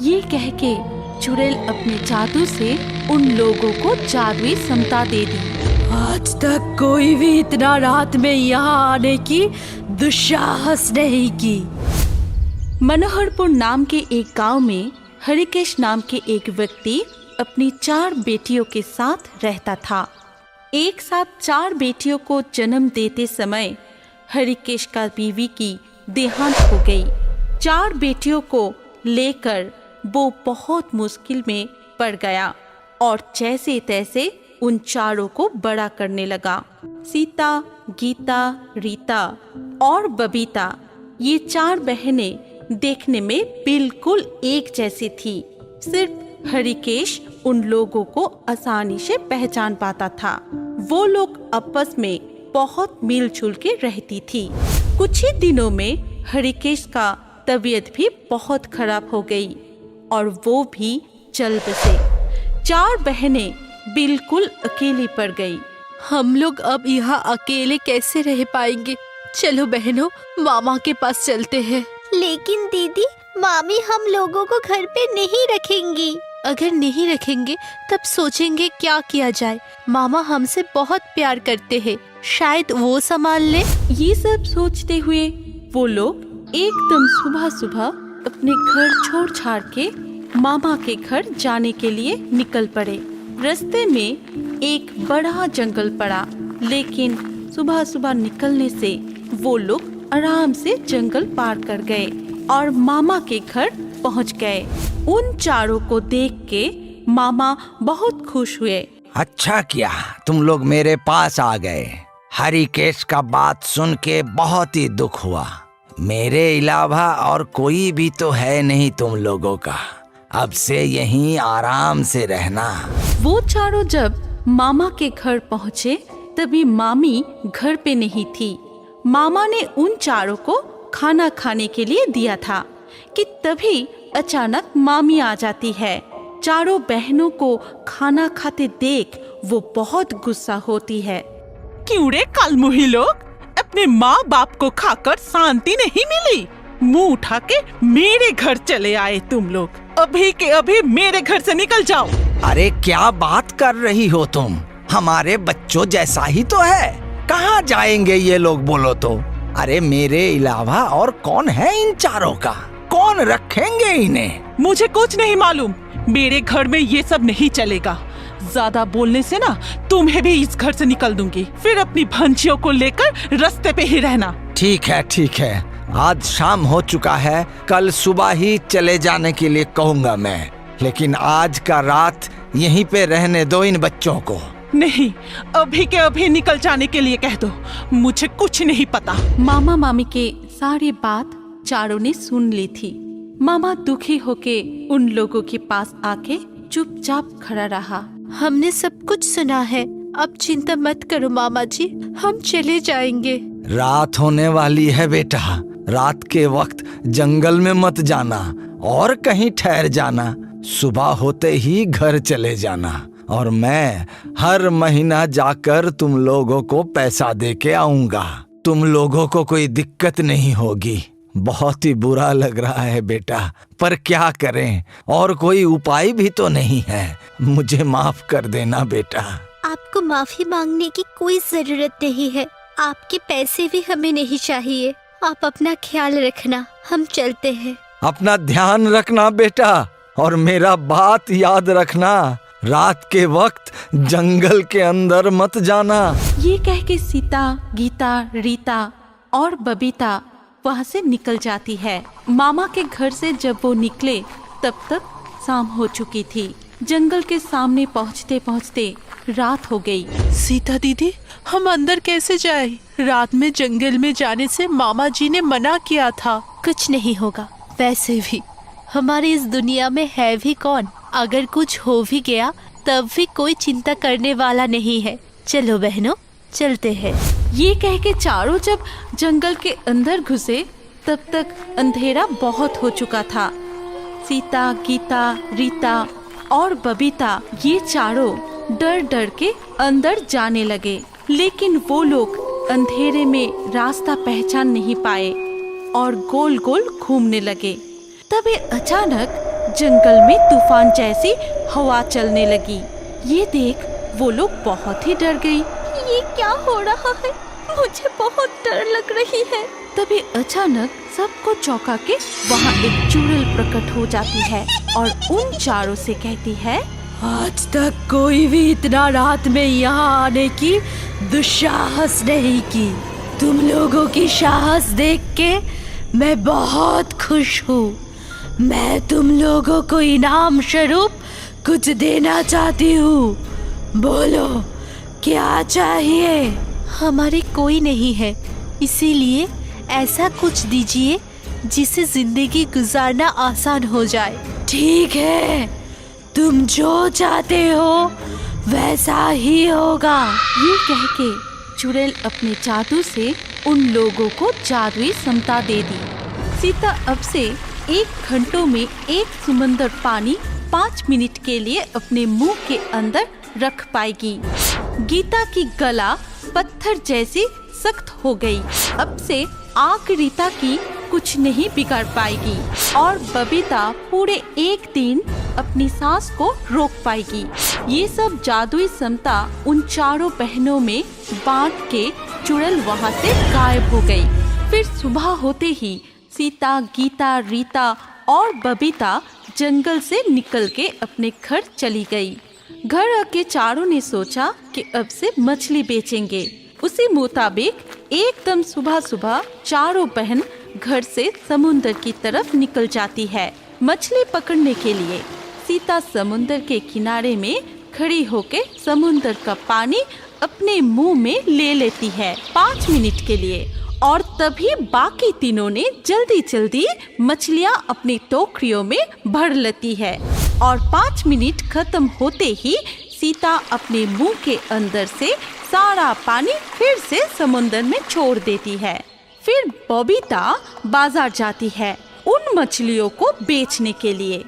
ये कह के चुड़ैल अपने जादू से उन लोगों को जादुई समता दे दी। आज तक कोई भी इतना रात में यहाँ आने की दुस्साहस नहीं की। मनोहरपुर नाम के एक गांव में हरिकेश नाम के एक व्यक्ति अपनी 4 बेटियों के साथ रहता था। एक साथ 4 बेटियों को जन्म देते समय हरिकेश का बीवी की देहांत हो गई। 4 बेटियों को लेकर वो बहुत मुश्किल में पड़ गया और जैसे तैसे उन 4 को बड़ा करने लगा। सीता, गीता, रीता और बबीता, ये 4 बहनें देखने में बिल्कुल एक जैसी थी। सिर्फ हरिकेश उन लोगों को आसानी से पहचान पाता था। वो लोग आपस में बहुत मिलजुल के रहती थी। कुछ ही दिनों में हरिकेश का तबीयत भी बहुत खराब हो गई और वो भी चल बसे। 4 बहनें बिल्कुल अकेली पड़ गई। हम लोग अब यहाँ अकेले कैसे रह पाएंगे? चलो बहनों, मामा के पास चलते हैं। लेकिन दीदी, मामी हम लोगों को घर पे नहीं रखेंगी। अगर नहीं रखेंगे तब सोचेंगे क्या किया जाए। मामा हमसे बहुत प्यार करते हैं, शायद वो संभाल ले। ये सब सोचते हुए वो लोग एकदम सुबह सुबह अपने घर छोड़ छाड़ के मामा के घर जाने के लिए निकल पड़े। रास्ते में एक बड़ा जंगल पड़ा, लेकिन सुबह सुबह निकलने से वो लोग आराम से जंगल पार कर गए और मामा के घर पहुंच गए। उन 4 को देख के मामा बहुत खुश हुए। अच्छा किया तुम लोग मेरे पास आ गए। हरिकेश का बात सुन के बहुत ही दुख हुआ। मेरे अलावा और कोई भी तो है नहीं तुम लोगों का। अब से यहीं आराम से रहना। वो 4 जब मामा के घर पहुँचे तभी मामी घर पे नहीं थी। मामा ने उन 4 को खाना खाने के लिए दिया था कि तभी अचानक मामी आ जाती है। 4 बहनों को खाना खाते देख वो बहुत गुस्सा होती है। क्यों रे कालमुही लोग, अपने माँ बाप को खाकर शांति नहीं मिली? मुंह उठा के मेरे घर चले आए तुम लोग। अभी के अभी मेरे घर से निकल जाओ। अरे क्या बात कर रही हो तुम? हमारे बच्चों जैसा ही तो है। कहाँ जाएंगे ये लोग बोलो तो? अरे मेरे अलावा और कौन है इन 4 का? कौन रखेंगे इन्हें? मुझे कुछ नहीं मालूम। मेरे घर में ये सब नहीं चलेगा। ज्यादा बोलने से ना तुम्हें भी इस घर से निकल दूंगी। फिर अपनी भंजियों को लेकर रास्ते पे ही रहना। ठीक है। आज शाम हो चुका है, कल सुबह ही चले जाने के लिए कहूँगा मैं। लेकिन आज का रात यहीं पे रहने दो इन बच्चों को। नहीं, अभी के अभी निकल जाने के लिए कह दो। मुझे कुछ नहीं पता। मामा मामी के सारी बात 4 ने सुन ली थी। मामा दुखी होके उन लोगों के पास आके चुपचाप खड़ा रहा। हमने सब कुछ सुना है, अब चिंता मत करो मामा जी, हम चले जाएंगे। रात होने वाली है बेटा। रात के वक्त जंगल में मत जाना और कहीं ठहर जाना। सुबह होते ही घर चले जाना और मैं हर महीना जाकर तुम लोगों को पैसा दे के आऊंगा। तुम लोगों को कोई दिक्कत नहीं होगी। बहुत ही बुरा लग रहा है बेटा, पर क्या करें, और कोई उपाय भी तो नहीं है। मुझे माफ कर देना बेटा। आपको माफी मांगने की कोई जरूरत नहीं है। आपके पैसे भी हमें नहीं चाहिए। आप अपना ख्याल रखना, हम चलते हैं। अपना ध्यान रखना बेटा, और मेरा बात याद रखना, रात के वक्त जंगल के अंदर मत जाना। ये कह के सीता, गीता, रीता और बबीता वहाँ से निकल जाती है। मामा के घर से जब वो निकले तब तक शाम हो चुकी थी। जंगल के सामने पहुँचते पहुँचते रात हो गई। सीता दीदी, हम अंदर कैसे जाए? रात में जंगल में जाने से मामा जी ने मना किया था। कुछ नहीं होगा। वैसे भी हमारी इस दुनिया में है भी कौन? अगर कुछ हो भी गया तब भी कोई चिंता करने वाला नहीं है। चलो बहनों, चलते हैं। ये कह के 4 जब जंगल के अंदर घुसे तब तक अंधेरा बहुत हो चुका था। सीता, गीता, रीता और बबीता ये 4 डर डर के अंदर जाने लगे, लेकिन वो लोग अंधेरे में रास्ता पहचान नहीं पाए और गोल गोल घूमने लगे। तभी अचानक जंगल में तूफान जैसी हवा चलने लगी। ये देख वो लोग बहुत ही डर गई। ये क्या हो रहा है? मुझे बहुत डर लग रही है। तभी अचानक सबको चौंका के वहाँ एक चुड़ैल प्रकट हो जाती है और उन चारों से कहती है, आज तक कोई भी इतना रात में यहाँ आने की दुस्साहस नहीं की। तुम लोगों की साहस देख के मैं बहुत खुश हूँ। मैं तुम लोगों को इनाम स्वरूप कुछ देना चाहती हूँ। बोलो क्या चाहिए? हमारे कोई नहीं है, इसीलिए ऐसा कुछ दीजिए जिससे जिंदगी गुजारना आसान हो जाए। ठीक है, तुम जो चाहते हो वैसा ही होगा। ये कह के चुड़ैल अपने जादू से उन लोगों को जादुई समता दे दी। सीता अब से 1 घंटों में 1 समंदर पानी 5 मिनट के लिए अपने मुंह के अंदर रख पाएगी। गीता की गला पत्थर जैसी सख्त हो गई। अब से आग रीता की कुछ नहीं बिगाड़ पाएगी और बबीता पूरे 1 दिन अपनी सांस को रोक पाएगी। ये सब जादुई समता उन चारों बहनों में बांट के चुड़ैल वहाँ से गायब हो गई। फिर सुबह होते ही सीता, गीता, रीता और बबीता जंगल से निकल के अपने घर चली गई। घर आके चारों ने सोचा कि अब से मछली बेचेंगे। उसी मुताबिक एकदम सुबह सुबह चारों बहन घर से समुंदर की तरफ निकल जाती है मछली पकड़ने के लिए। सीता समुंदर के किनारे में खड़ी होके समुंदर का पानी अपने मुंह में ले लेती है 5 मिनट के लिए और तभी बाकी तीनों ने जल्दी जल्दी मछलियां अपनी टोकरियों में भर लेती है और 5 मिनट खत्म होते ही सीता अपने मुंह के अंदर से सारा पानी फिर से समुंदर में छोड़ देती है। फिर बबीता बाजार जाती है उन मछलियों को बेचने के लिए।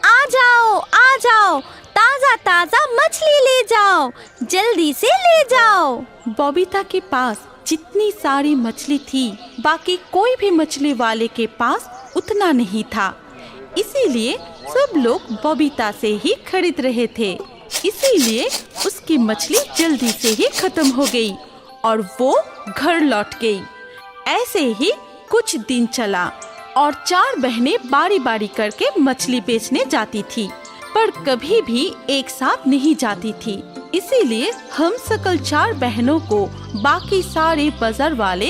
आ जाओ, ताजा ताजा मछली ले जाओ, जल्दी से ले जाओ। बबीता के पास जितनी सारी मछली थी बाकी कोई भी मछली वाले के पास उतना नहीं था, इसीलिए सब लोग बबीता से ही खरीद रहे थे। इसीलिए उसकी मछली जल्दी से ही खत्म हो गई और वो घर लौट गई। ऐसे ही कुछ दिन चला और 4 बहनें बारी बारी करके मछली बेचने जाती थी, पर कभी भी एक साथ नहीं जाती थी। इसीलिए हम सकल 4 बहनों को बाकी सारे बाजार वाले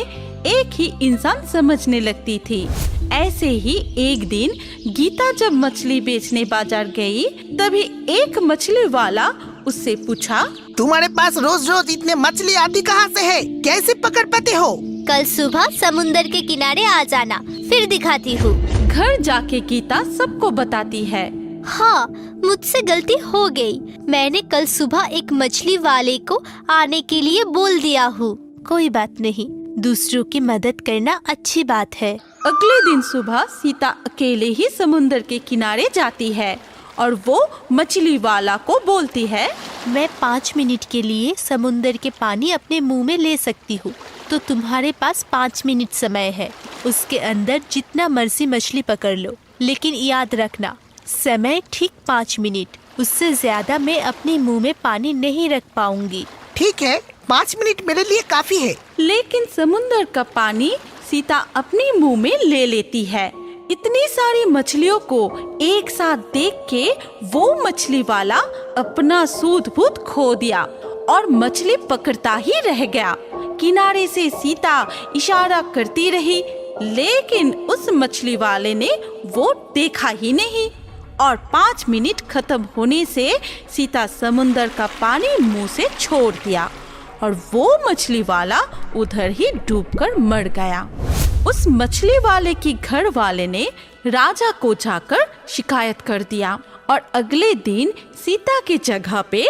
एक ही इंसान समझने लगती थी। ऐसे ही एक दिन गीता जब मछली बेचने बाजार गई, तभी एक मछली वाला उससे पूछा, तुम्हारे पास रोज रोज इतने मछली आती कहाँ से है? कैसे पकड़ पाते हो? कल सुबह समुंदर के किनारे आ जाना, फिर दिखाती हूँ। घर जाके गीता सबको बताती है। हाँ, मुझसे गलती हो गई। मैंने कल सुबह एक मछली वाले को आने के लिए बोल दिया हूँ। कोई बात नहीं, दूसरों की मदद करना अच्छी बात है। अगले दिन सुबह सीता अकेले ही समुंदर के किनारे जाती है और वो मछली वाला को बोलती है, मैं 5 मिनट के लिए समुंदर के पानी अपने मुंह में ले सकती हूँ, तो तुम्हारे पास 5 मिनट समय है। उसके अंदर जितना मर्जी मछली पकड़ लो, लेकिन याद रखना समय ठीक 5 मिनट, उससे ज्यादा मैं अपने मुंह में पानी नहीं रख पाऊंगी। ठीक है, 5 मिनट मेरे लिए काफी है। लेकिन समुंदर का पानी सीता अपने मुंह में ले लेती है। इतनी सारी मछलियों को एक साथ देख के वो मछली वाला अपना सूद बूद खो दिया और मछली पकड़ता ही रह गया। किनारे से सीता इशारा करती रही, लेकिन उस मछली वाले ने वो देखा ही नहीं और 5 मिनट खत्म होने से सीता समुंदर का पानी मुंह से छोड़ दिया और वो मछली वाला उधर ही डूबकर मर गया। उस मछली वाले की घर वाले ने राजा को जाकर शिकायत कर दिया और अगले दिन सीता की जगह पे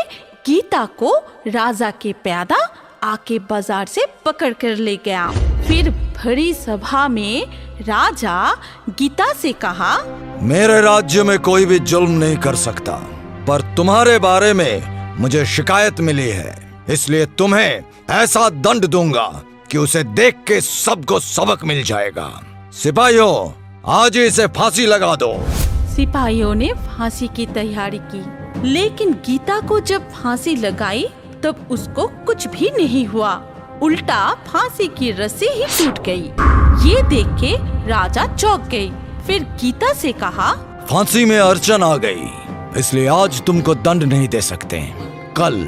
गीता को राजा के प्यादा आके बाजार से पकड़ कर ले गया। फिर भरी सभा में राजा गीता से कहा, मेरे राज्य में कोई भी जुल्म नहीं कर सकता, पर तुम्हारे बारे में मुझे शिकायत मिली है, इसलिए तुम्हें ऐसा दंड दूंगा कि उसे देख के सबको सबक मिल जाएगा। सिपाहियों, आज ही इसे फांसी लगा दो। सिपाहियों ने फांसी की तैयारी की, लेकिन गीता को जब फांसी लगाई तब उसको कुछ भी नहीं हुआ, उल्टा फांसी की रस्सी ही टूट गई। ये देख के राजा चौंक गई। फिर गीता से कहा, फांसी में अड़चन आ गई, इसलिए आज तुमको दंड नहीं दे सकते। कल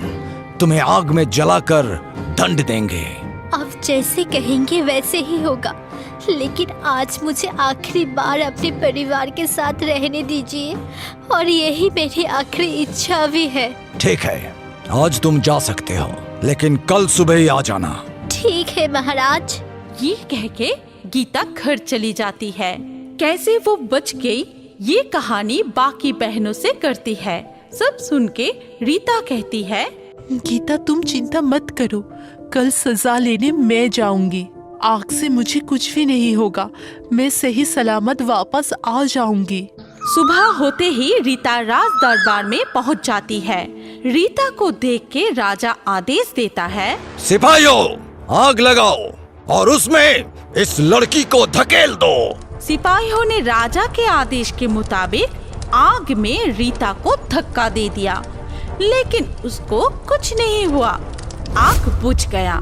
तुम्हें आग में जलाकर दंड देंगे। अब जैसे कहेंगे वैसे ही होगा, लेकिन आज मुझे आखिरी बार अपने परिवार के साथ रहने दीजिए और यही मेरी आखिरी इच्छा भी है। ठीक है, आज तुम जा सकते हो, लेकिन कल सुबह ही आ जाना। ठीक है महाराज। ये कह के गीता घर चली जाती है। कैसे वो बच गई ये कहानी बाकी बहनों से करती है। सब सुन के रीता कहती है, गीता तुम चिंता मत करो, कल सजा लेने मैं जाऊंगी। आग से मुझे कुछ भी नहीं होगा, मैं सही सलामत वापस आ जाऊंगी। सुबह होते ही रीता राज दरबार में पहुंच जाती है। रीता को देख के राजा आदेश देता है, सिपाहियों, आग लगाओ और उसमें इस लड़की को धकेल दो। सिपाहियों ने राजा के आदेश के मुताबिक आग में रीता को धक्का दे दिया, लेकिन उसको कुछ नहीं हुआ। आग बुझ गया,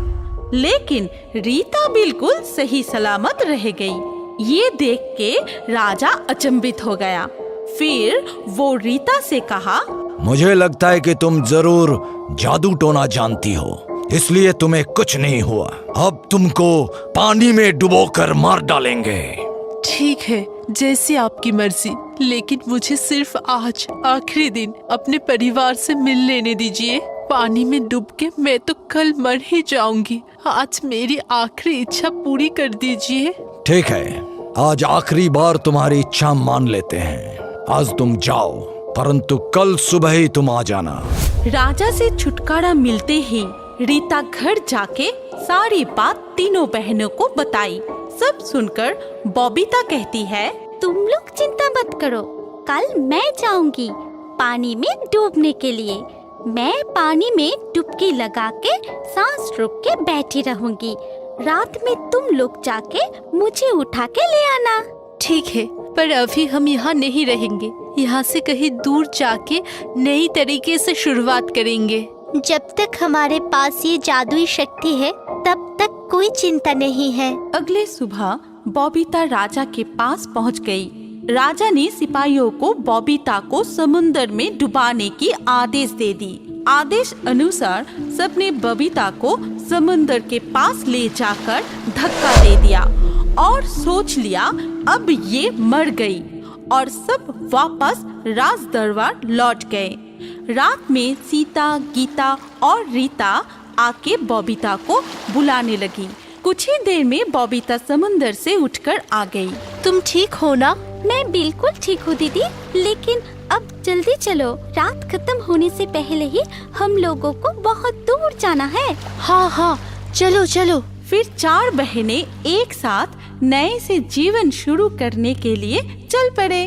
लेकिन रीता बिल्कुल सही सलामत रह गई। ये देख के राजा अचंभित हो गया। फिर वो रीता से कहा, मुझे लगता है कि तुम जरूर जादू टोना जानती हो, इसलिए तुम्हें कुछ नहीं हुआ। अब तुमको पानी में डुबोकर मार डालेंगे। ठीक है, जैसी आपकी मर्जी, लेकिन मुझे सिर्फ आज आखिरी दिन अपने परिवार से मिल लेने दीजिए। पानी में डूब के मैं तो कल मर ही जाऊंगी। आज मेरी आखिरी इच्छा पूरी कर दीजिए। ठीक है, आज आखिरी बार तुम्हारी इच्छा मान लेते हैं। आज तुम जाओ, परंतु कल सुबह ही तुम आ जाना। राजा से छुटकारा मिलते ही रीता घर जाके सारी बात तीनों बहनों को बताई। सब सुनकर बबीता कहती है, तुम लोग चिंता मत करो, कल मैं जाऊंगी पानी में डूबने के लिए। मैं पानी में डुबकी लगा के सांस रोक के बैठी रहूंगी। रात में तुम लोग जाके मुझे उठा के ले आना। ठीक है, पर अभी हम यहाँ नहीं रहेंगे। यहाँ से कहीं दूर जाके नई तरीके से शुरुआत करेंगे। जब तक हमारे पास ये जादुई शक्ति है तब तक कोई चिंता नहीं है। अगले सुबह बबीता राजा के पास पहुँच गई। राजा ने सिपाहियों को बबीता को समुन्द्र में डुबाने की आदेश दे दी। आदेश अनुसार सबने बबीता को समुन्द्र के पास ले जाकर धक्का दे दिया और सोच लिया अब ये मर गई, और सब वापस राज दरबार लौट गए। रात में सीता, गीता और रीता आके बबीता को बुलाने लगी। कुछ ही देर में बबीता समुन्द्र से उठकर आ गई। तुम ठीक हो ना? मैं बिल्कुल ठीक हूँ दीदी, लेकिन अब जल्दी चलो, रात खत्म होने से पहले ही हम लोगों को बहुत दूर जाना है। हाँ हाँ, चलो चलो। फिर चार बहनें एक साथ नए से जीवन शुरू करने के लिए चल पड़े।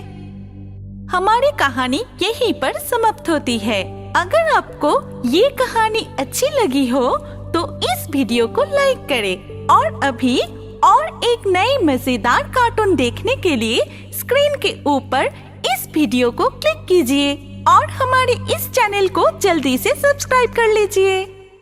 हमारी कहानी यहीं पर समाप्त होती है। अगर आपको ये कहानी अच्छी लगी हो तो इस वीडियो को लाइक करें और अभी और एक नई मजेदार कार्टून देखने के लिए स्क्रीन के ऊपर इस वीडियो को क्लिक कीजिए और हमारे इस चैनल को जल्दी से सब्सक्राइब कर लीजिए।